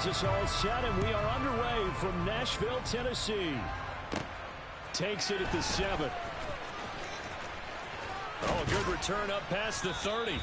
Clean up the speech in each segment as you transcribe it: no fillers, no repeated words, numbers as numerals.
has us all set, and we are underway from Nashville, Tennessee. Takes it at the 7. Oh, good return up past the 30.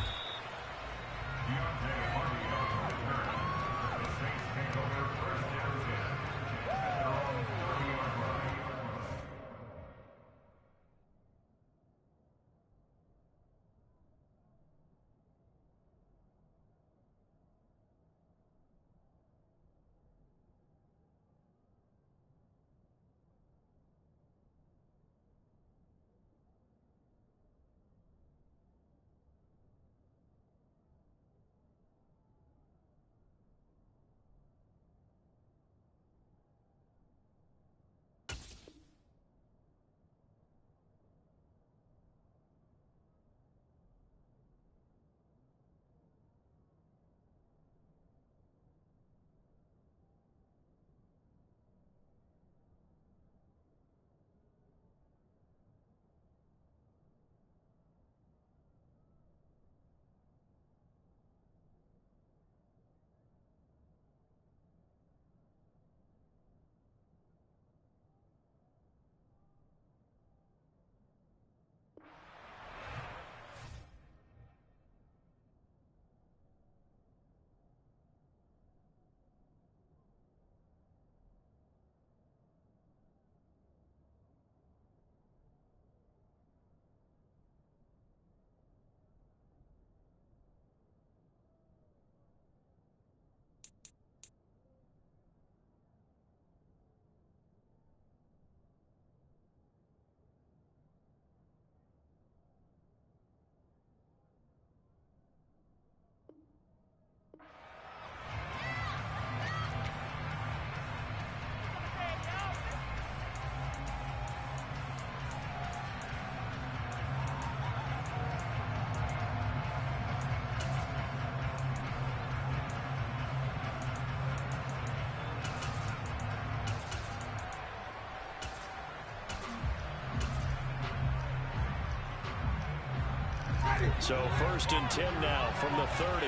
So 1st and 10 now from the 30.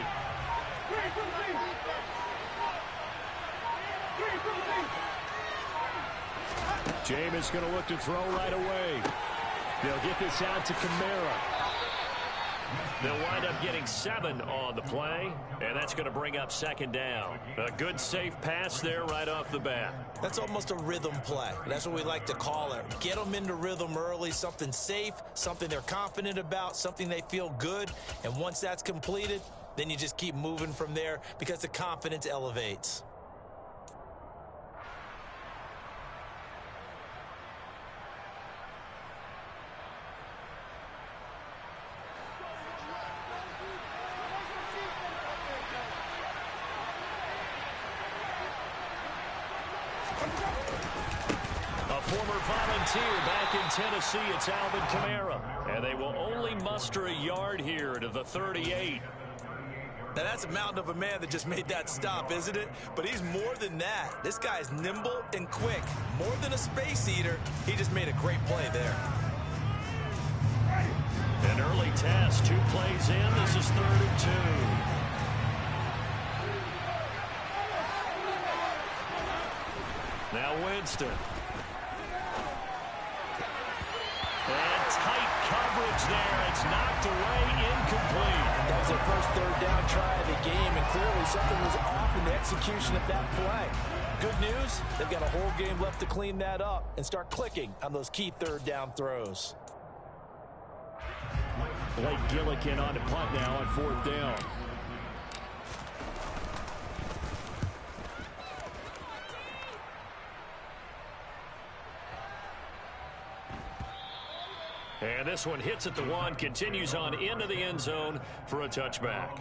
Jameis going to look to throw right away. They'll get this out to Kamara. They'll wind up getting 7 on the play, and that's going to bring up 2nd down. A good, safe pass there right off the bat. That's almost a rhythm play. That's what we like to call it. Get them into rhythm early, something safe, something they're confident about, something they feel good. And once that's completed, then you just keep moving from there because the confidence elevates. Back in Tennessee, it's Alvin Kamara. And they will only muster a yard here to the 38. Now, that's a mountain of a man that just made that stop, isn't it? But he's more than that. This guy's nimble and quick. More than a space eater, he just made a great play there. An early test, 2 plays in. This is 3rd and 2. Now Winston. And tight coverage there. It's knocked away, incomplete. That was their first 3rd down try of the game, and clearly something was off in the execution of that play. Good news, they've got a whole game left to clean that up and start clicking on those key 3rd down throws. Blake Gillikin on to punt now on 4th down. And this one hits at the 1, continues on into the end zone for a touchback.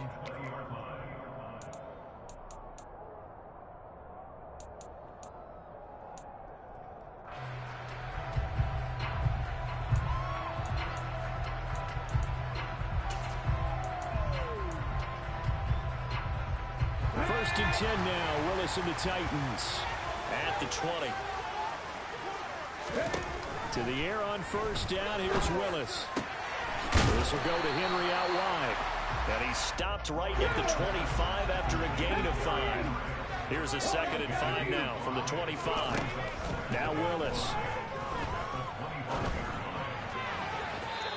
First and 10 now, Willis and the Titans at the 20. To the air on 1st down, here's Willis. This will go to Henry out wide. And he's stopped right at the 25 after a gain of 5. Here's a 2nd and 5 now from the 25. Now Willis.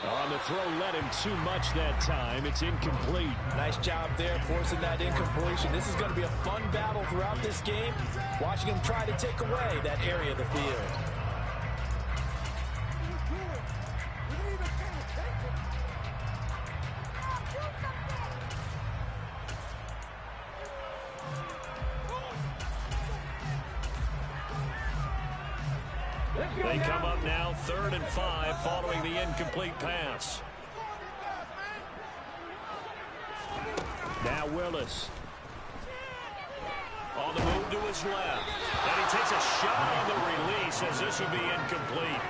On the throw, led him too much that time. It's incomplete. Nice job there forcing that incompletion. This is going to be a fun battle throughout this game. Watching him try to take away that area of the field. They come up now 3rd and 5 following the incomplete pass. Now Willis. On the move to his left. And he takes a shot on the release as this will be incomplete.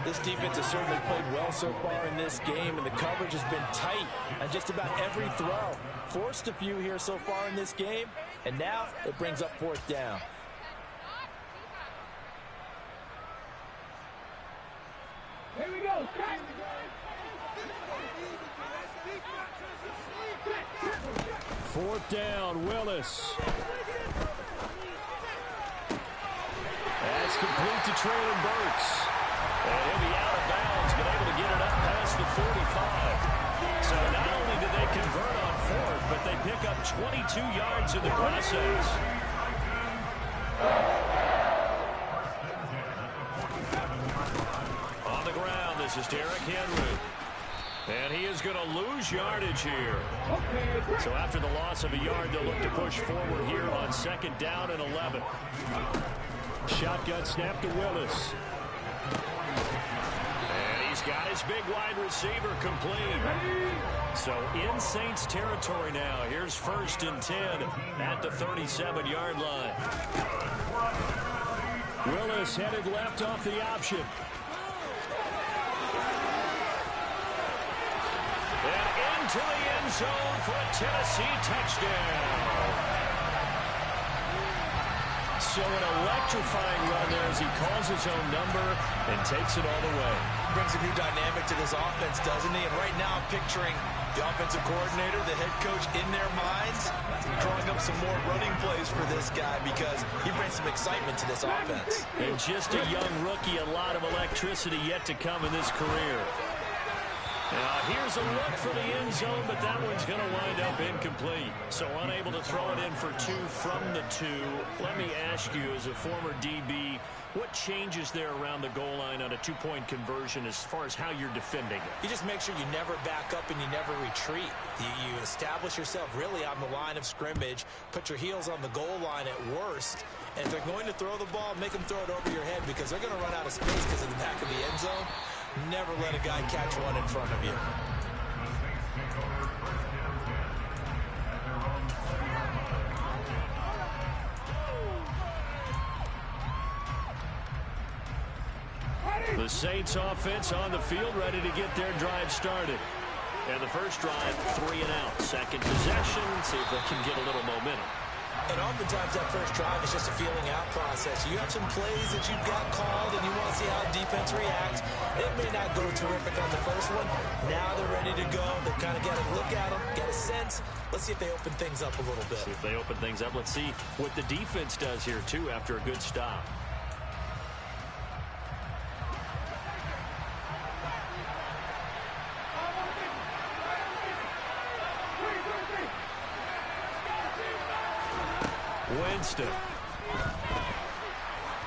This defense has certainly played well so far in this game, and the coverage has been tight on just about every throw. Forced a few here so far in this game, and now it brings up 4th down. Here we go. Fourth down, Willis. That's complete to Traylon Burks. And he'll be out of bounds, but able to get it up past the 45. So not only did they convert on 4th, but they pick up 22 yards in the process. On the ground, this is Derrick Henry. And he is going to lose yardage here. So after the loss of a yard, they'll look to push forward here on 2nd down and 11. Shotgun snap to Willis. And he's got his big wide receiver complete. So in Saints territory now. Here's 1st and 10 at the 37-yard line. Willis headed left off the option. And into the end zone for a Tennessee touchdown. So an electrifying run there as he calls his own number and takes it all the way. Brings a new dynamic to this offense, doesn't he? And right now I'm picturing the offensive coordinator, the head coach in their minds, drawing up some more running plays for this guy because he brings some excitement to this offense. And just a young rookie, a lot of electricity yet to come in this career. Now, here's a look for the end zone, but that one's going to wind up incomplete. So unable to throw it in for 2 from the 2. Let me ask you, as a former DB, what changes there around the goal line on a 2-point conversion as far as how you're defending it? You just make sure you never back up and you never retreat. You establish yourself really on the line of scrimmage, put your heels on the goal line at worst, and if they're going to throw the ball, make them throw it over your head because they're going to run out of space because of the back of the end zone. Never let a guy catch one in front of you. The Saints offense on the field, ready to get their drive started. And the first drive, 3 and out. Second possession, see if they can get a little momentum. And oftentimes that first drive is just a feeling out process. You have some plays that you've got called and you want to see how defense reacts. It may not go terrific on the first one. Now they're ready to go. They've kind of got to look at them, get a sense. Let's see if they open things up a little bit. See if they open things up. Let's see what the defense does here, too, after a good stop. Winston.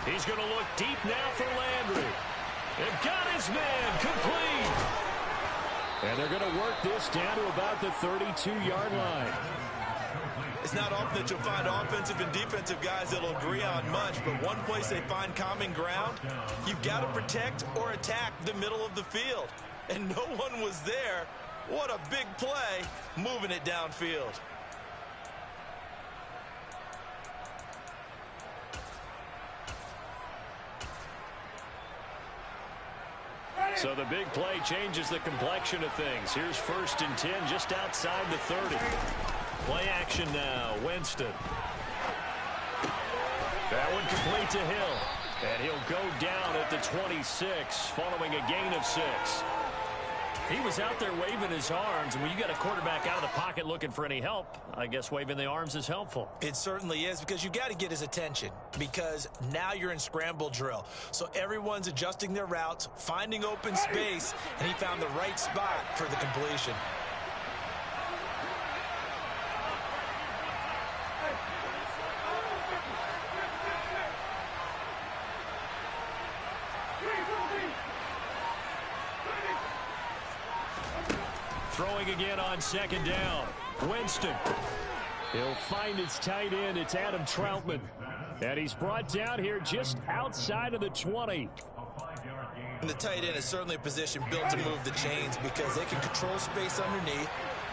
He's going to look deep now for Landry. They've got his man complete. And they're going to work this down to about the 32-yard line. It's not often that you'll find offensive and defensive guys that'll agree on much, but one place they find common ground, you've got to protect or attack the middle of the field. And no one was there. What a big play, moving it downfield. So the big play changes the complexion of things. Here's 1st and 10 just outside the 30. Play action now. Winston. That one complete to Hill. And he'll go down at the 26 following a gain of 6. He was out there waving his arms, and when you got a quarterback out of the pocket looking for any help, I guess waving the arms is helpful. It certainly is, because you got to get his attention, because now you're in scramble drill. So everyone's adjusting their routes, finding open space, and he found the right spot for the completion. Throwing again on second down. Winston. He'll find his tight end. It's Adam Troutman. And he's brought down here just outside of the 20. And the tight end is certainly a position built to move the chains because they can control space underneath.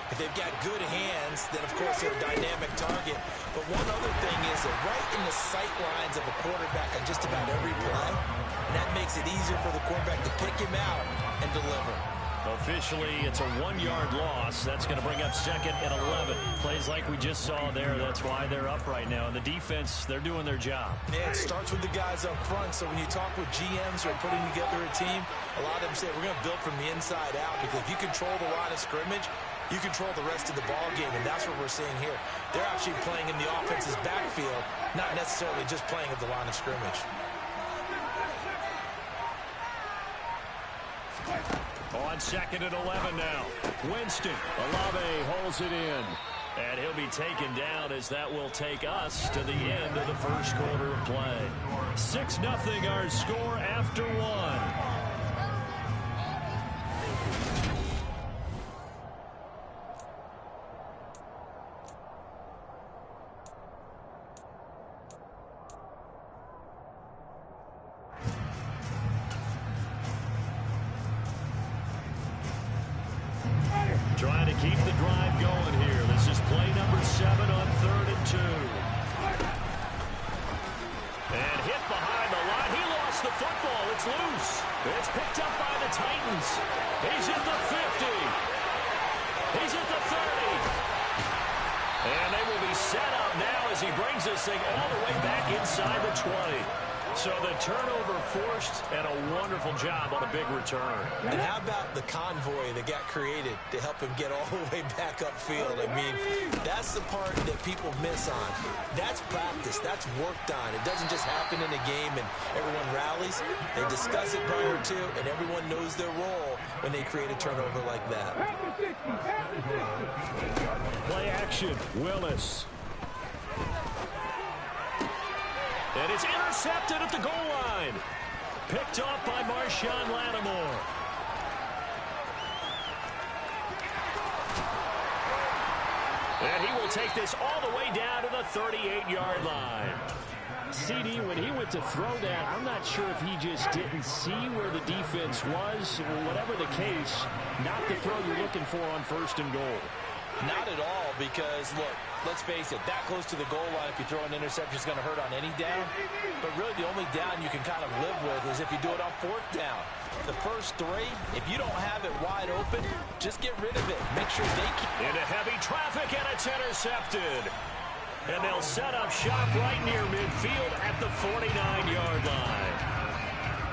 If they've got good hands, then of course they're a dynamic target. But one other thing is they're right in the sight lines of a quarterback on just about every play. And that makes it easier for the quarterback to pick him out and deliver. Officially, it's a 1-yard loss. That's going to bring up second and 11. Plays like we just saw there. That's why they're up right now. And the defense, they're doing their job. Yeah, it starts with the guys up front. So when you talk with GMs who are putting together a team, a lot of them say we're going to build from the inside out, because if you control the line of scrimmage, you control the rest of the ball game, and that's what we're seeing here. They're actually playing in the offense's backfield, not necessarily just playing at the line of scrimmage. On second and 11 now. Winston. Olave holds it in. And he'll be taken down, as that will take us to the end of the first quarter of play. 6-0 our score after one. Trying to keep the drive going here. This is play number 7 on 3rd and 2. And hit behind the line. He lost the football. It's loose. It's picked up by the Titans. He's at the 50. He's at the 30. And they will be set up now as he brings this thing all the way back inside the 20. So the turnover forced, and a wonderful job on a big return. And how about the convoy that got created to help him get all the way back upfield? I mean, that's the part that people miss on. That's practice. That's worked on. It doesn't just happen in a game and everyone rallies. They discuss it prior to, and everyone knows their role when they create a turnover like that. Play action. Willis. And it's intercepted at the goal line. Picked off by Marshawn Lattimore. And he will take this all the way down to the 38-yard line. CD, when he went to throw that, I'm not sure if he just didn't see where the defense was. Whatever the case, not the throw you're looking for on 1st and goal. Not at all, because, look, let's face it, that close to the goal line, if you throw an interception, is going to hurt on any down. But really, the only down you can kind of live with is if you do it on 4th down. The first 3, if you don't have it wide open, just get rid of it. Make sure they keep... Into heavy traffic, and it's intercepted. And they'll set up shop right near midfield at the 49-yard line.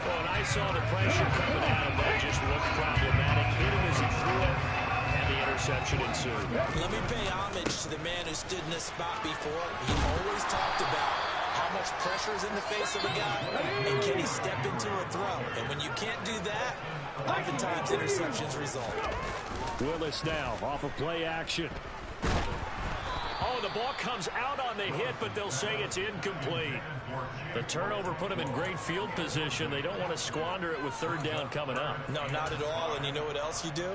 Well, and I saw the pressure coming out, and that just looked problematic. Hit him as he threw it. The interception ensued. Let me pay homage to the man who stood in this spot before. He always talked about how much pressure is in the face of a guy, and can he step into a throw? And when you can't do that, oftentimes interceptions result. Willis now off of play action. Oh, the ball comes out on the hit, but they'll say it's incomplete. The turnover put him in great field position. They don't want to squander it with 3rd down coming up. No, not at all. And you know what else you do?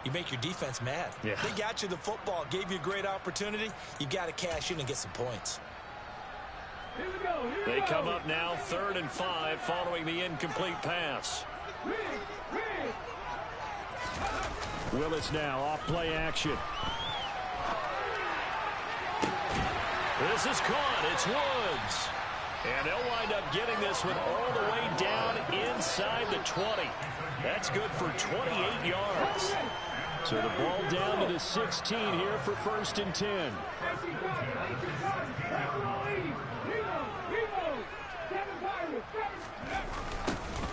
You make your defense mad. Yeah. They got you the football, gave you a great opportunity. You got to cash in and get some points. Here we go. They come up now 3rd and 5 following the incomplete pass. Willis now off play action. This is caught. It's Woods. And they'll wind up getting this one all the way down inside the 20. That's good for 28 yards. So the ball down to the 16 here for 1st and 10.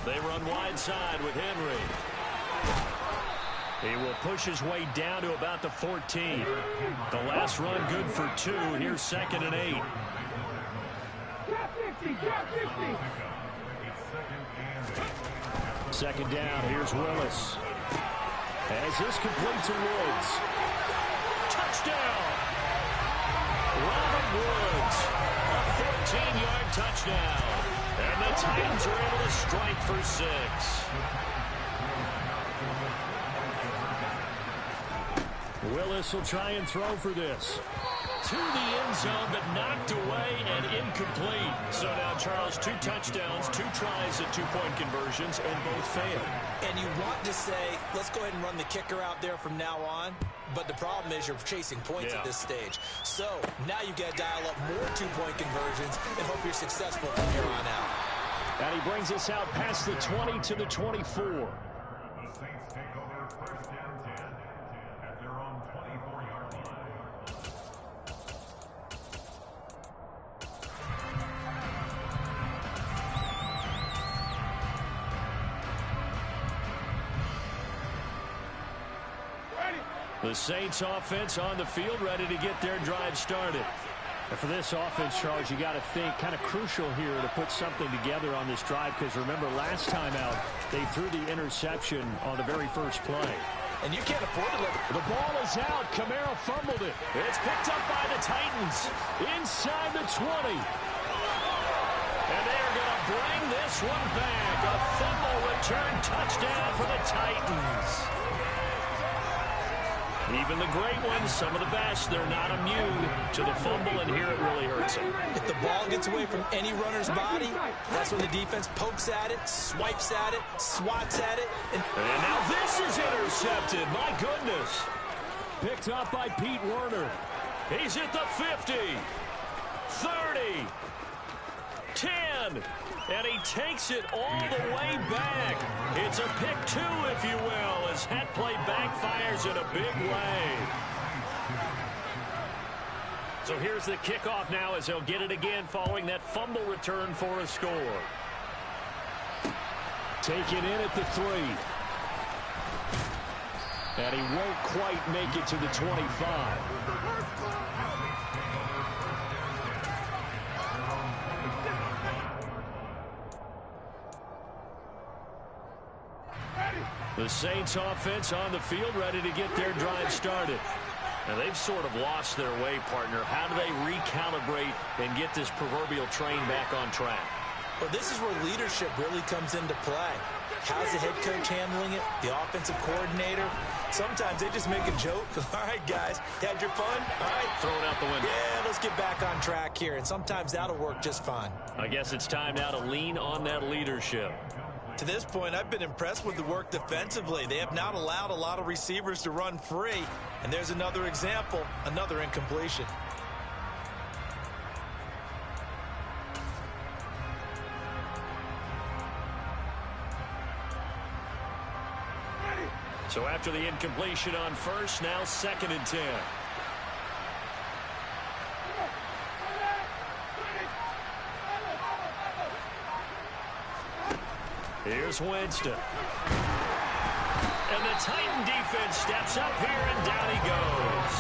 They run wide side with Henry. He will push his way down to about the 14. The last run good for 2. Here's 2nd and 8. Second down. Here's Willis. As this complete to Woods. Touchdown! Robert Woods. A 14-yard touchdown. And the Titans are able to strike for 6. Willis will try and throw for this. To the end zone, but knocked away and incomplete. So now, Charles, 2 touchdowns, 2 tries at 2-point conversions, and both failed. And you want to say, let's go ahead and run the kicker out there from now on. But the problem is you're chasing points at this stage. So now you've got to dial up more 2-point conversions and hope you're successful from here on out. And he brings us out past the 20 to the 24. The Saints offense on the field, ready to get their drive started. And for this offense, Charles, you got to think kind of crucial here to put something together on this drive, because remember, last time out, they threw the interception on the very first play. And you can't afford to let the ball is out. Kamara fumbled it. It's picked up by the Titans inside the 20. And they're going to bring this one back. A fumble return touchdown for the Titans. Even the great ones, some of the best, they're not immune to the fumble, and here it really hurts them. If the ball gets away from any runner's body, that's when the defense pokes at it, swipes at it, swats at it. And now this is intercepted. My goodness. Picked up by Pete Werner. He's at the 50, 30, 10. And he takes it all the way back. It's a pick 2, if you will, as that play backfires in a big way. So here's the kickoff now as they'll get it again following that fumble return for a score. Taken in at the 3. And he won't quite make it to the 25. The Saints offense on the field, ready to get their drive started. Now they've sort of lost their way, partner. How do they recalibrate and get this proverbial train back on track? Well, this is where leadership really comes into play. How's the head coach handling it? The offensive coordinator? Sometimes they just make a joke. All right, guys, had your fun? All right. Throw it out the window. Yeah, let's get back on track here. And sometimes that'll work just fine. I guess it's time now to lean on that leadership. To this point, I've been impressed with the work defensively. They have not allowed a lot of receivers to run free. And there's another example, another incompletion. So after the incompletion on first, now 2nd and 10. Here's Winston. And the Titan defense steps up here, and down he goes.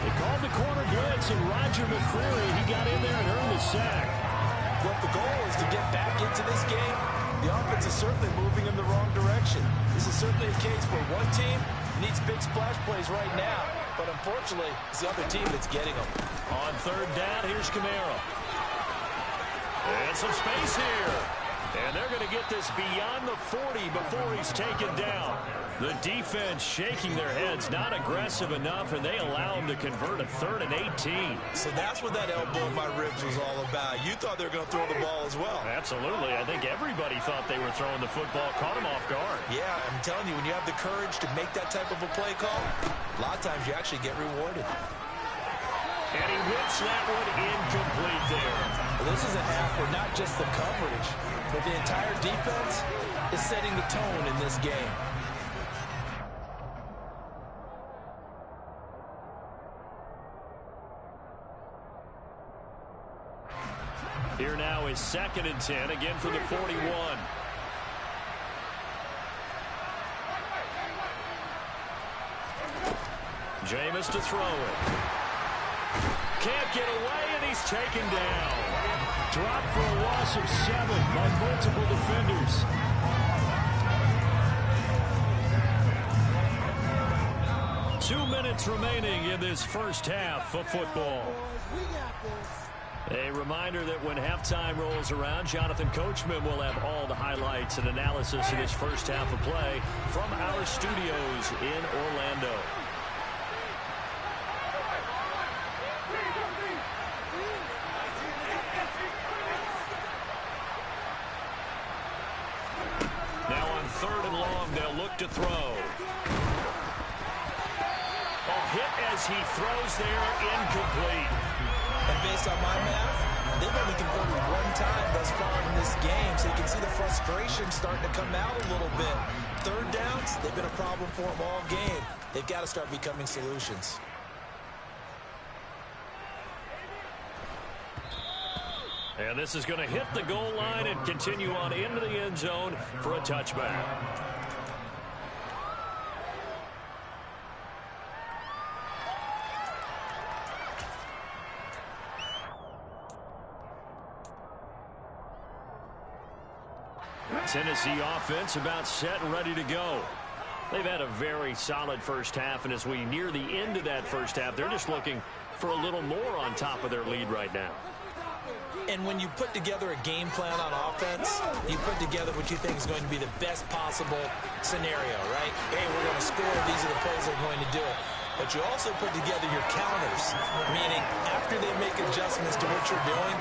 They called the corner blitz, and Roger McCreary, he got in there and earned the sack. Well, if the goal is to get back into this game, the offense is certainly moving in the wrong direction. This is certainly a case where one team needs big splash plays right now, but unfortunately, it's the other team that's getting them. On 3rd down, here's Kamara. And some space here. And they're going to get this beyond the 40 before he's taken down. The defense shaking their heads, not aggressive enough, and they allow him to convert a 3rd and 18. So that's what that elbow in my ribs was all about. You thought they were going to throw the ball as well. Absolutely. I think everybody thought they were throwing the football, caught him off guard. Yeah, I'm telling you, when you have the courage to make that type of a play call, a lot of times you actually get rewarded. And he whips that one incomplete there. Well, this is a half where not just the coverage, but the entire defense is setting the tone in this game. Here now is 2nd and 10, again for the 41. Jameis to throw it. Can't get away, and he's taken down. Dropped for a loss of 7 by multiple defenders. Two minutes remaining in this first half of football. A reminder that when halftime rolls around, Jonathan Coachman will have all the highlights and analysis of this first half of play from our studios in Orlando. Now on 3rd and long, they'll look to throw. A hit as he throws there, incomplete. And based on my math, they've only converted 1 time thus far in this game, so you can see the frustration starting to come out a little bit. 3rd downs, they've been a problem for them all game. They've got to start becoming solutions. And this is going to hit the goal line and continue on into the end zone for a touchback. Tennessee offense about set and ready to go. They've had a very solid first half, and as we near the end of that first half, they're just looking for a little more on top of their lead right now. And when you put together a game plan on offense, you put together what you think is going to be the best possible scenario, right? Hey, we're going to score. These are the plays that are going to do it. But you also put together your counters, meaning after they make adjustments to what you're doing,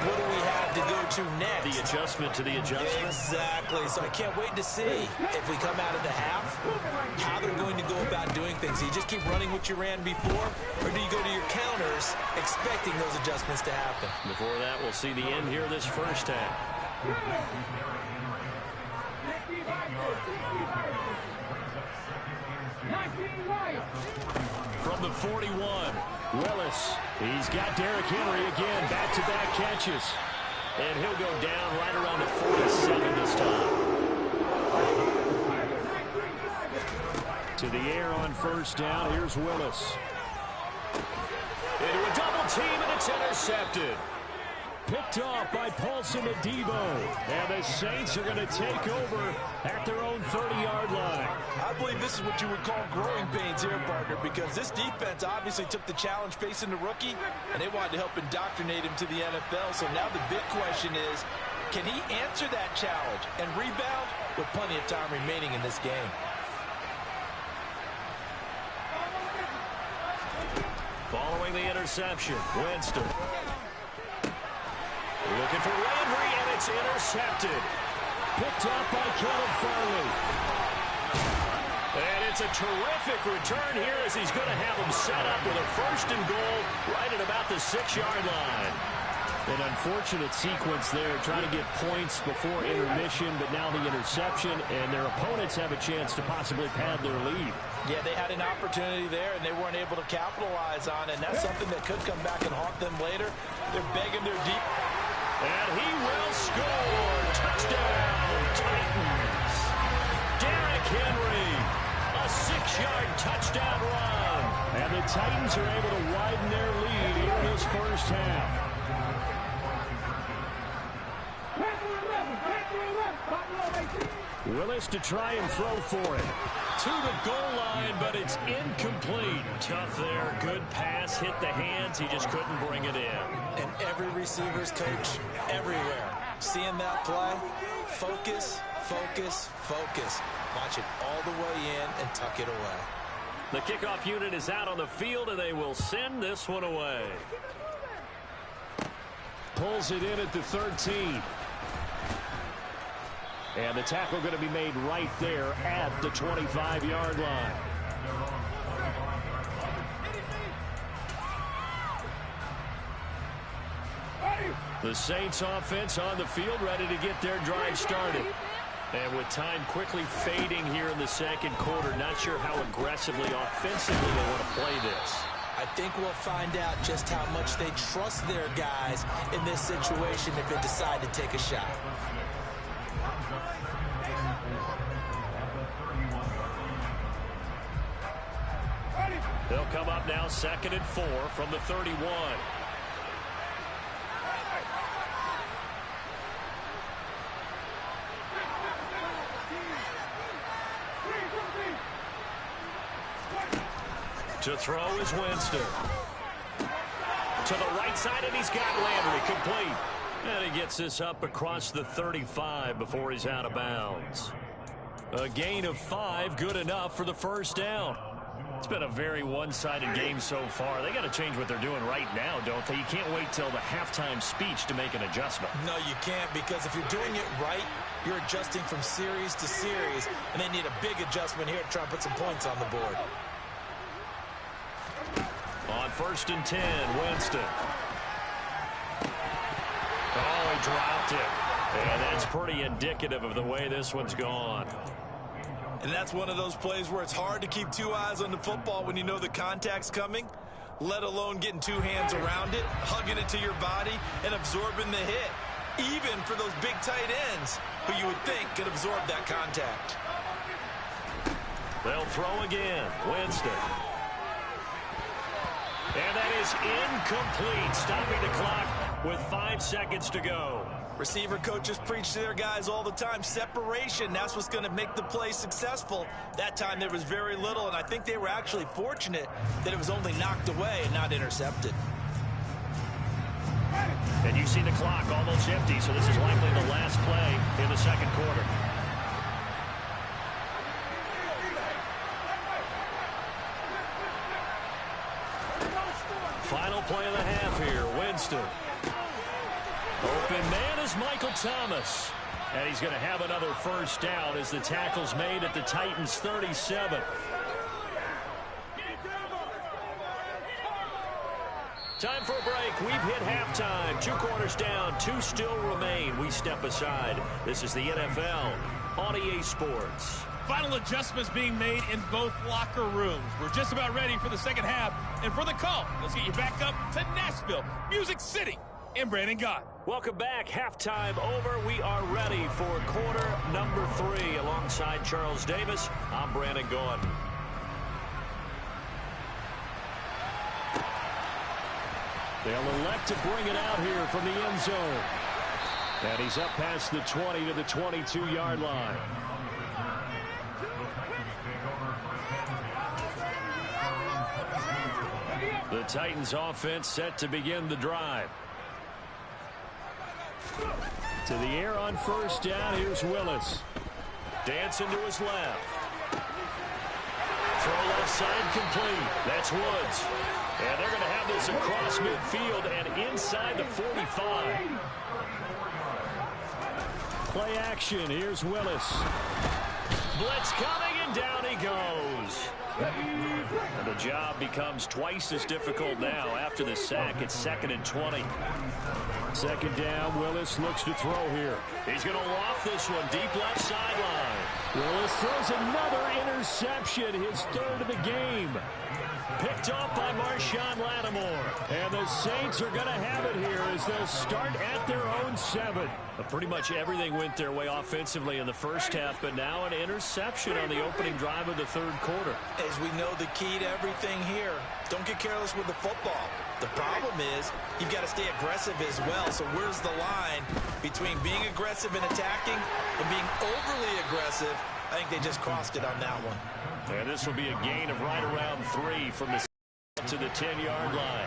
what do we have to go to next? The adjustment to the adjustment. Exactly. So I can't wait to see if we come out of the half, how they're going to go about doing things. Do you just keep running what you ran before, or do you go to your counters expecting those adjustments to happen? Before that, we'll see the end here of this first half. From the 41, Willis. He's got Derrick Henry again, back-to-back catches. And he'll go down right around the 47 this time. To the air on first down, here's Willis. Into a double team, and it's intercepted. Picked off by Paulson Adebo. And the Saints are going to take over at their own 30-yard line. I believe this is what you would call growing pains here, partner, because this defense obviously took the challenge facing the rookie, and they wanted to help indoctrinate him to the NFL. So now the big question is, can he answer that challenge and rebound with plenty of time remaining in this game? Following the interception, Winston. Looking for Landry, and it's intercepted. Picked off by Caleb Farley. And it's a terrific return here as he's going to have him set up with a 1st and goal right at about the 6-yard line. An unfortunate sequence there, trying to get points before intermission, but now the interception, and their opponents have a chance to possibly pad their lead. Yeah, they had an opportunity there, and they weren't able to capitalize on it, and that's something that could come back and haunt them later. They're begging their deep. And he will score. Touchdown, Titans. Derrick Henry, a 6-yard touchdown run. And the Titans are able to widen their lead here in this first half. Willis to try and throw for it. To the goal line, but it's incomplete. Tough there. Good pass. Hit the hands. He just couldn't bring it in. And every receiver's coach everywhere. Seeing that play, focus, focus, focus. Watch it all the way in and tuck it away. The kickoff unit is out on the field, and they will send this one away. Pulls it in at the 13. And the tackle going to be made right there at the 25-yard line. The Saints offense on the field, ready to get their drive started. And with time quickly fading here in the second quarter, not sure how aggressively, offensively they want to play this. I think we'll find out just how much they trust their guys in this situation if they decide to take a shot. They'll come up now 2nd and 4 from the 31. To throw is Winston. To the right side, and he's got Landry complete. And he gets this up across the 35 before he's out of bounds. A gain of 5, good enough for the first down. It's been a very one-sided game so far. They got to change what they're doing right now, don't they? You can't wait till the halftime speech to make an adjustment. No, you can't, because if you're doing it right, you're adjusting from series to series, and they need a big adjustment here to try and put some points on the board. On 1st and 10, Winston. Oh, he dropped it. And that's pretty indicative of the way this one's gone. And that's one of those plays where it's hard to keep 2 eyes on the football when you know the contact's coming, let alone getting 2 hands around it, hugging it to your body, and absorbing the hit, even for those big tight ends who you would think could absorb that contact. They'll throw again. Winston. And that is incomplete, stopping the clock with 5 seconds to go. Receiver coaches preach to their guys all the time. Separation, that's what's going to make the play successful. That time there was very little, and I think they were actually fortunate that it was only knocked away and not intercepted. And you see the clock almost empty, so this is likely the last play in the second quarter. Final play of the half here, Winston. Open man is Michael Thomas. And he's going to have another first down as the tackle's made at the Titans' 37. Time for a break. We've hit halftime. 2 quarters down, 2 still remain. We step aside. This is the NFL on EA Sports. Final adjustments being made in both locker rooms. We're just about ready for the second half. And for the call, let's get you back up to Nashville, Music City, and Brandon Gott. Welcome back. Halftime over. We are ready for quarter number 3. Alongside Charles Davis, I'm Brandon Gott. They'll elect to bring it out here from the end zone. And he's up past the 20 to the 22-yard line. The Titans offense set to begin the drive. To the air on first down. Here's Willis. Dancing to his left. Throw left side complete. That's Woods. And they're going to have this across midfield and inside the 45. Play action. Here's Willis. Blitz coming, and down he goes. And the job becomes twice as difficult now after the sack. It's 2nd and 20. Second down. Willis looks to throw here. He's going to loft this one deep left sideline. Willis throws another interception, his 3rd of the game. Picked off by Marshawn Lattimore. And the Saints are going to have it here as they'll start at their own 7. But pretty much everything went their way offensively in the first half, but now an interception on the opening drive of the 3rd quarter. As we know, the key to everything here, don't get careless with the football. The problem is you've got to stay aggressive as well. So where's the line between being aggressive and attacking and being overly aggressive? I think they just crossed it on that one. And this will be a gain of right around 3 from the to the 10-yard line.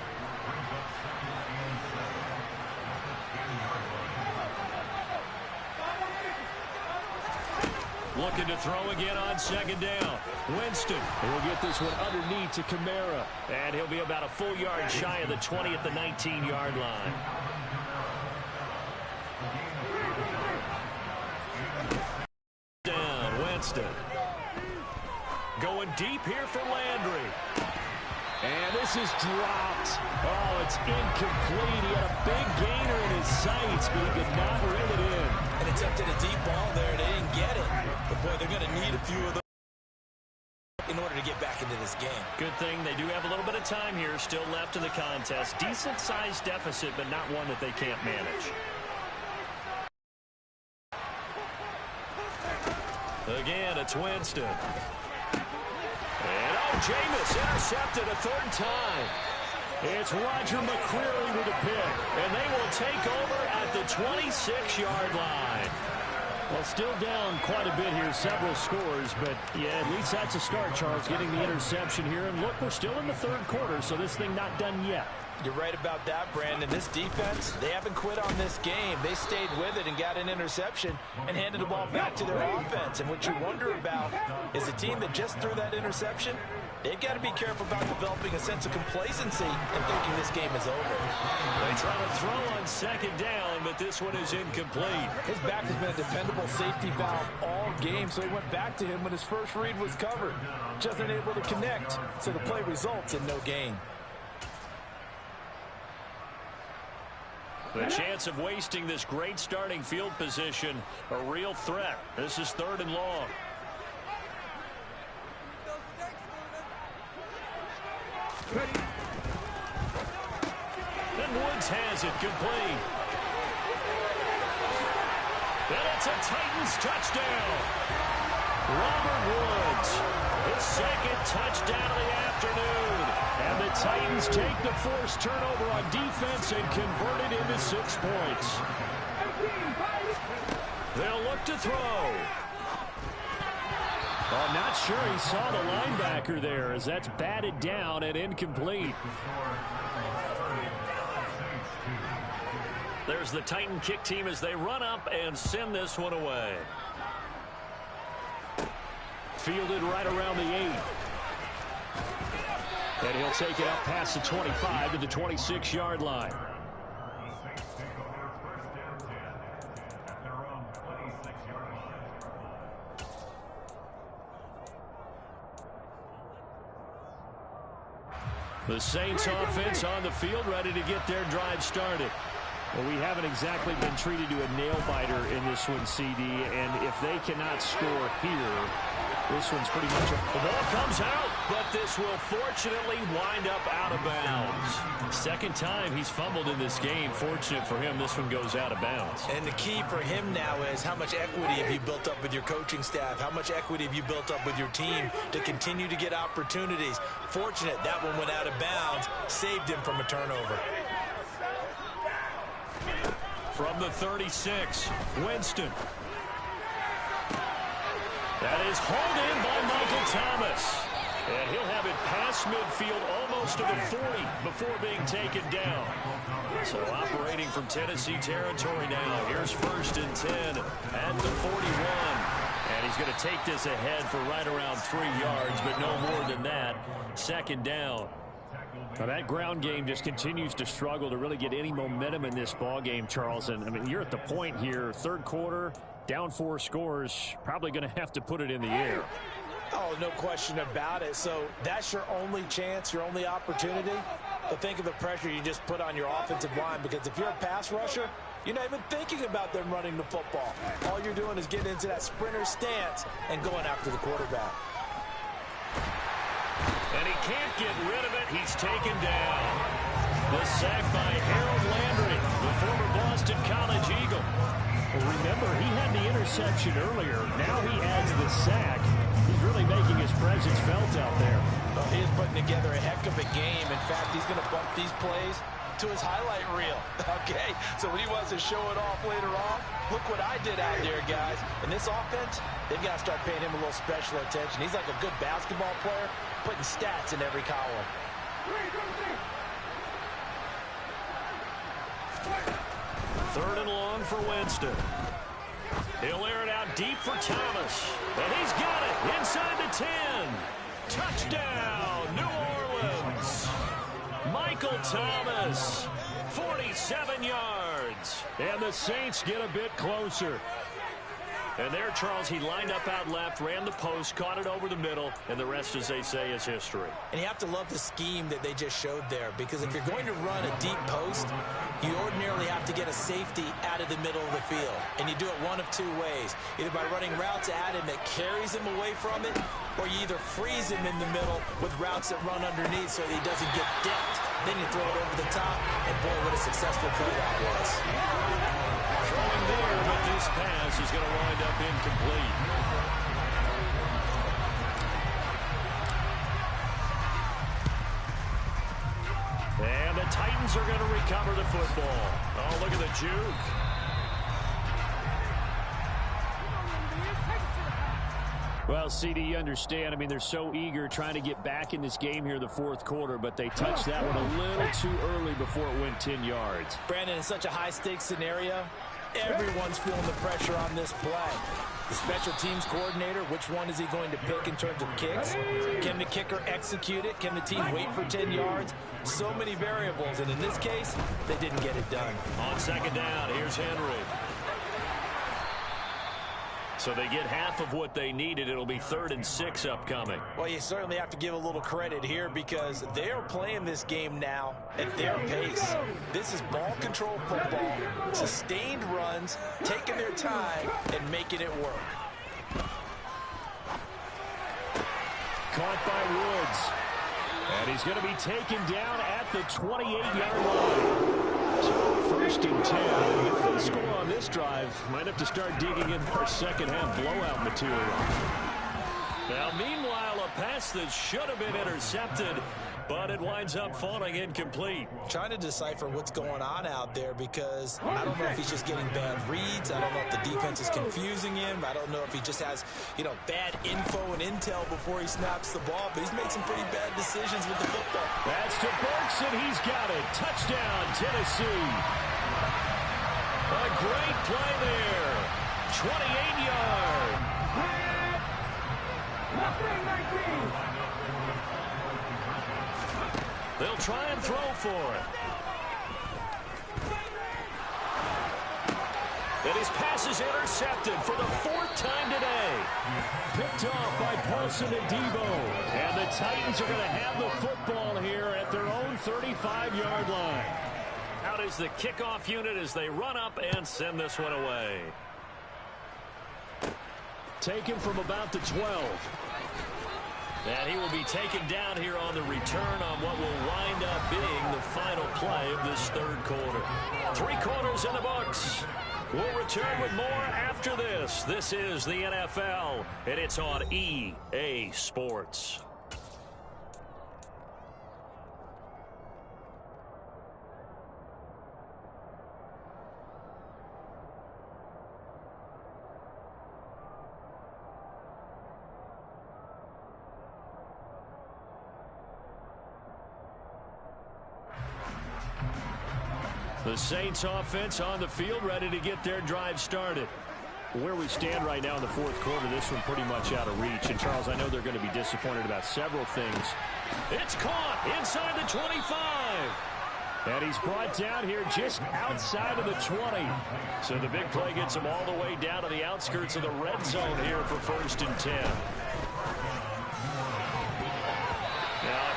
Looking to throw again on second down. Winston will get this one underneath to Kamara. And he'll be about a full yard shy of the 20 at the 19-yard line. Down, Winston. Going deep here for Landry. And this is dropped. Oh, it's incomplete. He had a big gainer in his sights, but he could not reel it in. And attempted a deep ball there. They didn't get it. But, boy, they're going to need a few of those in order to get back into this game. Good thing they do have a little bit of time here still left in the contest. Decent-sized deficit, but not one that they can't manage. Again, it's Winston. And Jameis intercepted a third time. It's Roger McCreary with a pick, and they will take over at the 26-yard line. Well, still down quite a bit here, several scores, but yeah, at least that's a start, Charles, getting the interception here. And look, we're still in the third quarter, so this thing not done yet. You're right about that, Brandon. This defense, they haven't quit on this game. They stayed with it and got an interception and handed the ball back to their offense. And what you wonder about is a team that just threw that interception, they've got to be careful about developing a sense of complacency and thinking this game is over. They try to throw on second down, but this one is incomplete. His back has been a dependable safety valve all game, so he went back to him when his first read was covered. Just unable to connect, so the play results in no gain. The chance of wasting this great starting field position, a real threat. This is 3rd and long. And Woods has it complete. And it's a Titans touchdown. Robert Woods, his second touchdown of the afternoon. And the Titans take the forced turnover on defense and convert it into 6 points. They'll look to throw. Well, not sure he saw the linebacker there as that's batted down and incomplete. There's the Titan kick team as they run up and send this one away. Fielded right around the 8. And he'll take it up past the 25 to the 26-yard line. The Saints offense on the field, ready to get their drive started. Well, we haven't exactly been treated to a nail-biter in this one, CD, and if they cannot score here, this one's pretty much the ball comes out, but this will fortunately wind up out of bounds. Second time he's fumbled in this game. Fortunate for him, this one goes out of bounds. And the key for him now is how much equity have you built up with your coaching staff? How much equity have you built up with your team to continue to get opportunities? Fortunate that one went out of bounds, saved him from a turnover. From the 36, Winston. That is hauled in by Michael Thomas. And he'll have it past midfield almost to the 40 before being taken down. So operating from Tennessee territory now. Here's 1st and 10 at the 41. And he's going to take this ahead for right around 3 yards, but no more than that. 2nd down. Now that ground game just continues to struggle to really get any momentum in this ball game, Charles. And I mean, you're at the point here, 3rd quarter, down 4 scores, probably going to have to put it in the air. Oh, no question about it. So that's your only chance, your only opportunity. But think of the pressure you just put on your offensive line, because if you're a pass rusher, you're not even thinking about them running the football. All you're doing is getting into that sprinter stance and going after the quarterback. And he can't get rid of it. He's taken down. The sack by Harold Landry, the former Boston College Eagle. Well, remember, he had the interception earlier. Now he adds the sack. He's really making his presence felt out there. Well, he is putting together a heck of a game. In fact, he's going to bump these plays to his highlight reel. Okay, so when he wants to show it off later on, look what I did out there, guys. In this offense, they've got to start paying him a little special attention. He's like a good basketball player, putting stats in every column. 3rd and long for Winston. He'll air it out deep for Thomas. And he's got it inside the 10. Touchdown, New Orleans. Michael Thomas, 47 yards. And the Saints get a bit closer. And there, Charles, he lined up out left, ran the post, caught it over the middle, and the rest, as they say, is history. And you have to love the scheme that they just showed there, because if you're going to run a deep post, you ordinarily have to get a safety out of the middle of the field. And you do it one of 2 ways, either by running routes at him that carries him away from it, or you either freeze him in the middle with routes that run underneath so that he doesn't get depth. Then you throw it over the top, and boy, what a successful play that was. Throwing there, but this pass is going to wind up incomplete. Titans are going to recover the football. Oh, look at the juke. Well, CD, you understand. I mean, they're so eager trying to get back in this game here in the fourth quarter, but they touched that one a little too early before it went 10 yards. Brandon, in such a high-stakes scenario, everyone's feeling the pressure on this play. The special teams coordinator, which one is he going to pick in terms of kicks? Can the kicker execute it? Can the team wait for 10 yards? So many variables, and in this case, they didn't get it done. On second down, here's Henry. So they get half of what they needed. It'll be 3rd and 6 upcoming. Well, you certainly have to give a little credit here because they are playing this game now at their pace. This is ball control football, sustained runs, taking their time, and making it work. Caught by Woods. And he's going to be taken down at the 28-yard line. So 1st and 10. If they score on this drive, might have to start digging in our second-half blowout material. Now, meanwhile, a pass that should have been intercepted, but it winds up falling incomplete. Trying to decipher what's going on out there because I don't know if he's just getting bad reads. I don't know if the defense is confusing him. I don't know if he just has, bad info and intel before he snaps the ball. But he's made some pretty bad decisions with the football. That's to Burks, and he's got it. Touchdown, Tennessee. A great play there. 28-yard. They'll try and throw for it. And his pass is intercepted for the 4th time today. Picked off by Paulson and Debo. And the Titans are going to have the football here at their own 35-yard line. Out is the kickoff unit as they run up and send this one away. Taken from about the 12. And he will be taken down here on the return on what will wind up being the final play of this 3rd quarter. 3 quarters in the books. We'll return with more after this. This is the NFL, and it's on EA Sports. The Saints offense on the field, ready to get their drive started. Where we stand right now in the 4th quarter, this one pretty much out of reach. And, Charles, I know they're going to be disappointed about several things. It's caught inside the 25. And he's brought down here just outside of the 20. So the big play gets him all the way down to the outskirts of the red zone here for 1st and 10.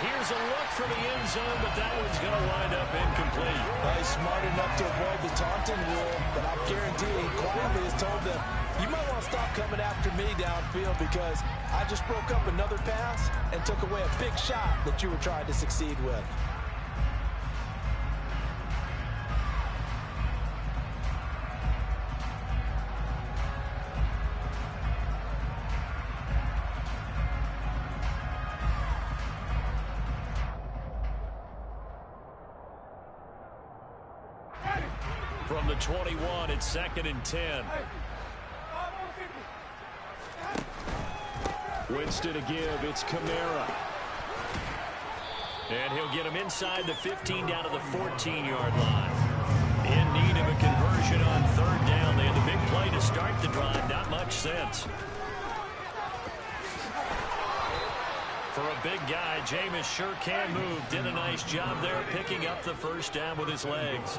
Here's a look for the end zone, but that one's going to wind up incomplete. Well, he's smart enough to avoid the taunting rule, but I'm guaranteeing quietly has told them, you might want to stop coming after me downfield because I just broke up another pass and took away a big shot that you were trying to succeed with. From the 21, it's 2nd and 10. Winston to give. It's Kamara. And he'll get him inside the 15 down to the 14-yard line. In need of a conversion on 3rd down. They had the big play to start the drive. Not much sense. For a big guy, Jameis sure can move. Did a nice job there picking up the 1st down with his legs.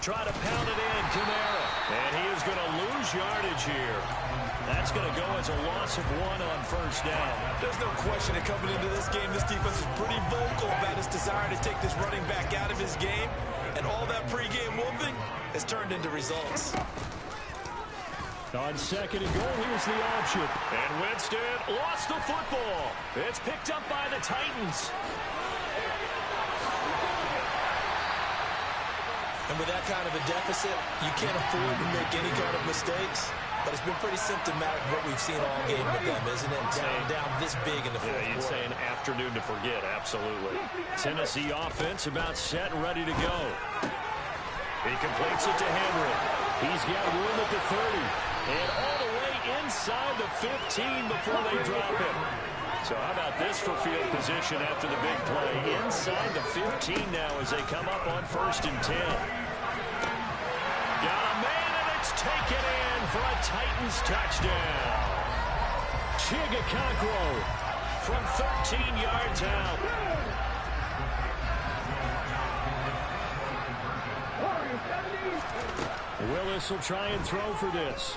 Try to pound it in, Kamara. And he is going to lose yardage here. That's going to go as a loss of 1 on 1st down. There's no question that coming into this game, this defense is pretty vocal about its desire to take this running back out of his game. And all that pregame whooping has turned into results. On second and goal, here's the option. And Winston lost the football. It's picked up by the Titans. And with that kind of a deficit, you can't afford to make any kind of mistakes. But it's been pretty symptomatic of what we've seen all game with them, isn't it? Down this big in the fourth quarter. You'd say an afternoon to forget, absolutely. Tennessee offense about set and ready to go. He completes it to Henry. He's got room at the 30. And all the way inside the 15 before they drop him. So how about this for field position after the big play? Inside the 15 now as they come up on 1st and 10. Got a man, and it's taken in for a Titans touchdown. Chigakonkwo from 13 yards out. Willis will try and throw for this.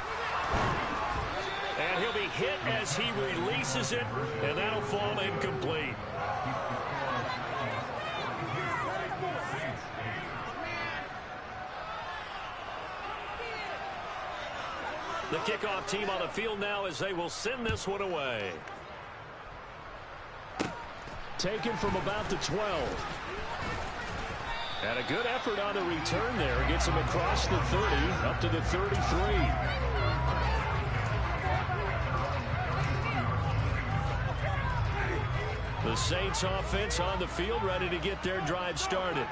And he'll be hit as he releases it, and that'll fall incomplete. The kickoff team on the field now as they will send this one away. Taken from about the 12. And a good effort on the return there. Gets him across the 30, up to the 33. The Saints offense on the field, ready to get their drive started.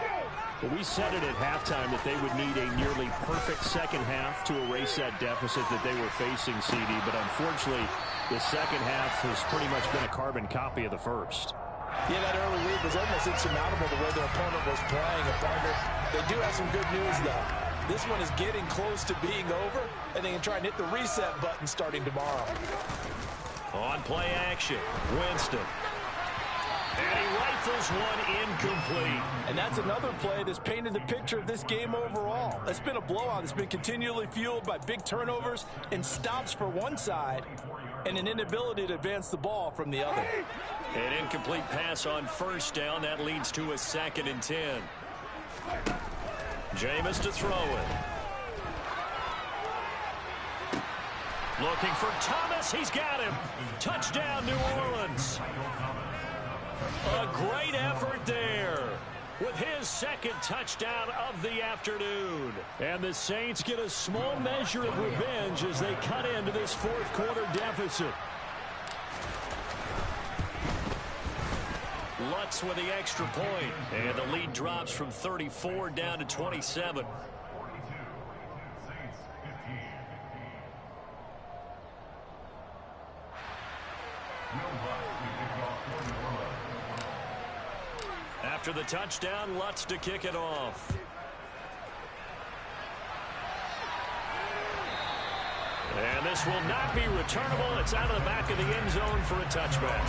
Well, we said it at halftime that they would need a nearly perfect second half to erase that deficit that they were facing, CD. But unfortunately, the second half has pretty much been a carbon copy of the first. Yeah, that early lead was almost insurmountable the way their opponent was playing. And partner, they do have some good news, though. This one is getting close to being over, and they can try and hit the reset button starting tomorrow. On play action, Winston. And he rifles one incomplete. And that's another play that's painted the picture of this game overall. It's been a blowout. It's been continually fueled by big turnovers and stops for one side and an inability to advance the ball from the other. An incomplete pass on 1st down. That leads to a 2nd and 10. Jameis to throw it. Looking for Thomas. He's got him. Touchdown, New Orleans. A great effort there with his 2nd touchdown of the afternoon. And the Saints get a small measure of revenge as they cut into this 4th quarter deficit. Lutz with the extra point. And the lead drops from 34 down to 27. After the touchdown, Lutz to kick it off. And this will not be returnable. It's out of the back of the end zone for a touchback.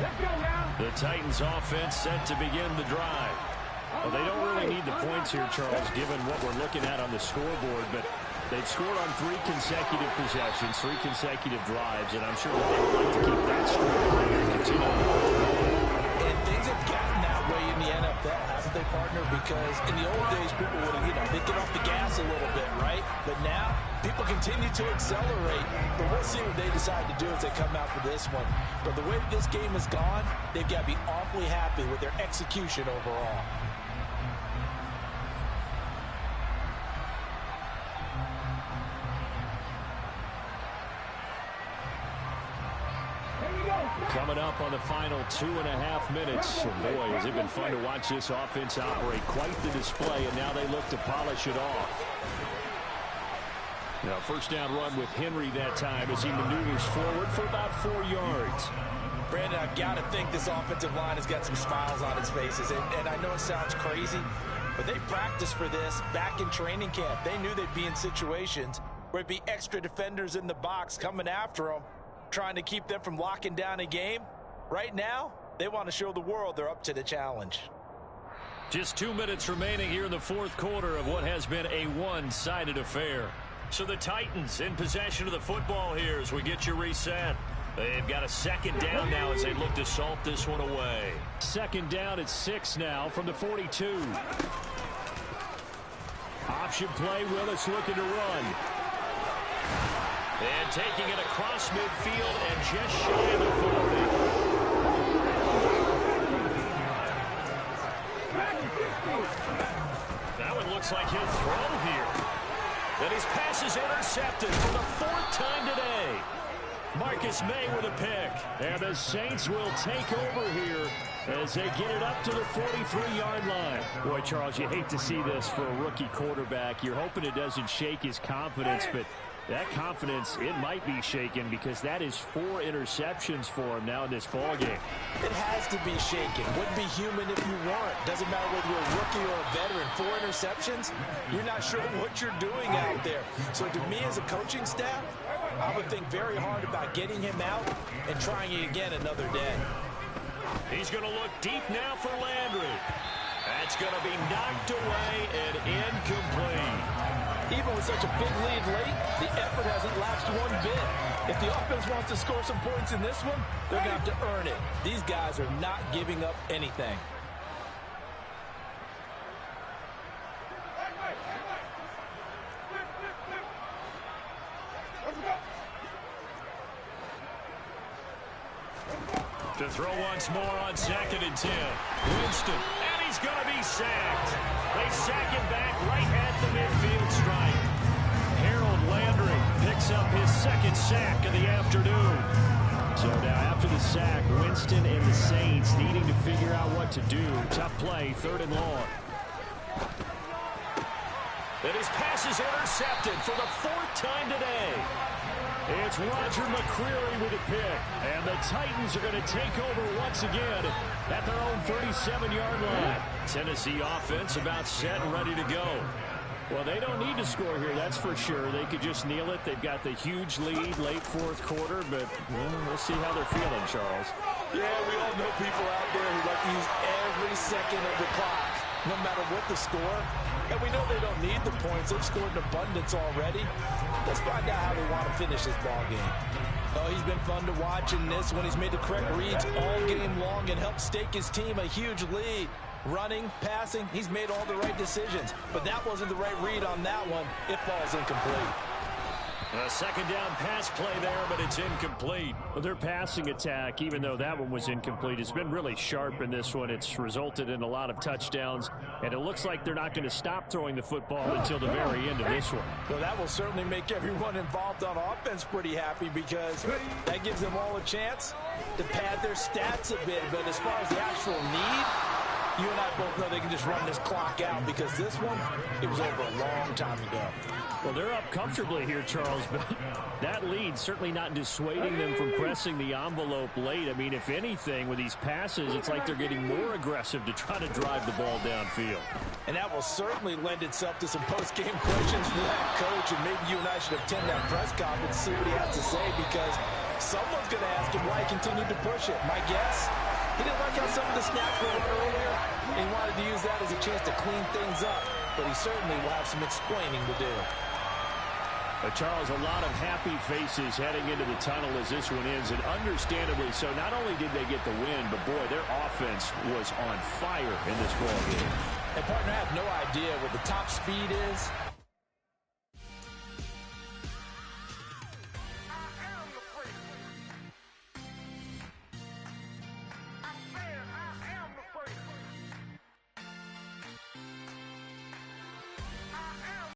Let's go now. The Titans offense set to begin the drive. Well, they don't really need the points here, Charles, given what we're looking at on the scoreboard, but they've scored on 3 consecutive possessions, 3 consecutive drives, and I'm sure that they would like to keep that streak going and continue to push forward. And things have gotten that way in the NFL, haven't they, partner? Because in the old days, people would have, they'd get off the gas a little bit, right? But now, people continue to accelerate. But we'll see what they decide to do as they come out for this one. But the way that this game has gone, they've got to be awfully happy with their execution overall. Coming up on the final 2.5 minutes. And boy, has it been fun to watch this offense operate. Quite the display, and now they look to polish it off. Now, 1st down run with Henry that time as he maneuvers forward for about 4 yards. Brandon, I've got to think this offensive line has got some smiles on its faces. And I know it sounds crazy, but they practiced for this back in training camp. They knew they'd be in situations where it'd be extra defenders in the box coming after them, trying to keep them from locking down a game. Right now, they want to show the world they're up to the challenge. Just 2 minutes remaining here in the 4th quarter of what has been a one-sided affair. So the Titans in possession of the football here as we get you reset. They've got a second down now as they look to salt this one away. Second down at 6 now from the 42. Option play, Willis looking to run. And taking it across midfield and just shy of the 40. That one looks like he'll throw here. And his pass is intercepted for the 4th time today. Marcus May with a pick. And the Saints will take over here as they get it up to the 43-yard line. Boy, Charles, you hate to see this for a rookie quarterback. You're hoping it doesn't shake his confidence, but that confidence, it might be shaken because that is 4 interceptions for him now in this ballgame. It has to be shaken. Wouldn't be human if you weren't. Doesn't matter whether you're a rookie or a veteran. 4 interceptions, you're not sure what you're doing out there. So to me as a coaching staff, I would think very hard about getting him out and trying it again another day. He's going to look deep now for Landry. That's going to be knocked away and incomplete. Even with such a big lead late, the effort hasn't lapsed one bit. If the offense wants to score some points in this one, they're going to have to earn it. These guys are not giving up anything. To throw once more on 2nd and 10. Winston, and he's going to be sacked. They sack him back right at the midfield stripe. Harold Landry picks up his 2nd sack of the afternoon. So now after the sack, Winston and the Saints needing to figure out what to do. Tough play, 3rd and long. And his pass is intercepted for the 4th time today. It's Roger McCreary with a pick. And the Titans are going to take over once again at their own 37-yard line. Tennessee offense about set and ready to go. Well, they don't need to score here, that's for sure. They could just kneel it. They've got the huge lead late 4th quarter, but we'll see how they're feeling, Charles. Yeah, we all know people out there who like to use every second of the clock, no matter what the score. And we know they don't need the points. They've scored in abundance already. Let's find out how they want to finish this ball game. Oh, he's been fun to watch in this one. He's made the correct reads all game long and helped stake his team a huge lead. Running, passing, he's made all the right decisions. But that wasn't the right read on that one. It falls incomplete. A 2nd down pass play there, but it's incomplete. Well, their passing attack, even though that one was incomplete, has been really sharp in this one. It's resulted in a lot of touchdowns, and it looks like they're not going to stop throwing the football until the very end of this one. Well, that will certainly make everyone involved on offense pretty happy because that gives them all a chance to pad their stats a bit. But as far as the actual need, you and I both know they can just run this clock out because this one, it was over a long time ago. Well, they're up comfortably here, Charles, but that lead certainly not dissuading them from pressing the envelope late. I mean, if anything, with these passes, it's like they're getting more aggressive to try to drive the ball downfield. And that will certainly lend itself to some post-game questions for that coach, and maybe you and I should attend that press conference and see what he has to say because someone's going to ask him why he continued to push it. My guess, he didn't like how some of the snaps were earlier, and he wanted to use that as a chance to clean things up, but he certainly will have some explaining to do. Charles, a lot of happy faces heading into the tunnel as this one ends, and understandably so. Not only did they get the win, but boy, their offense was on fire in this ball game. And partner, I have no idea what the top speed is,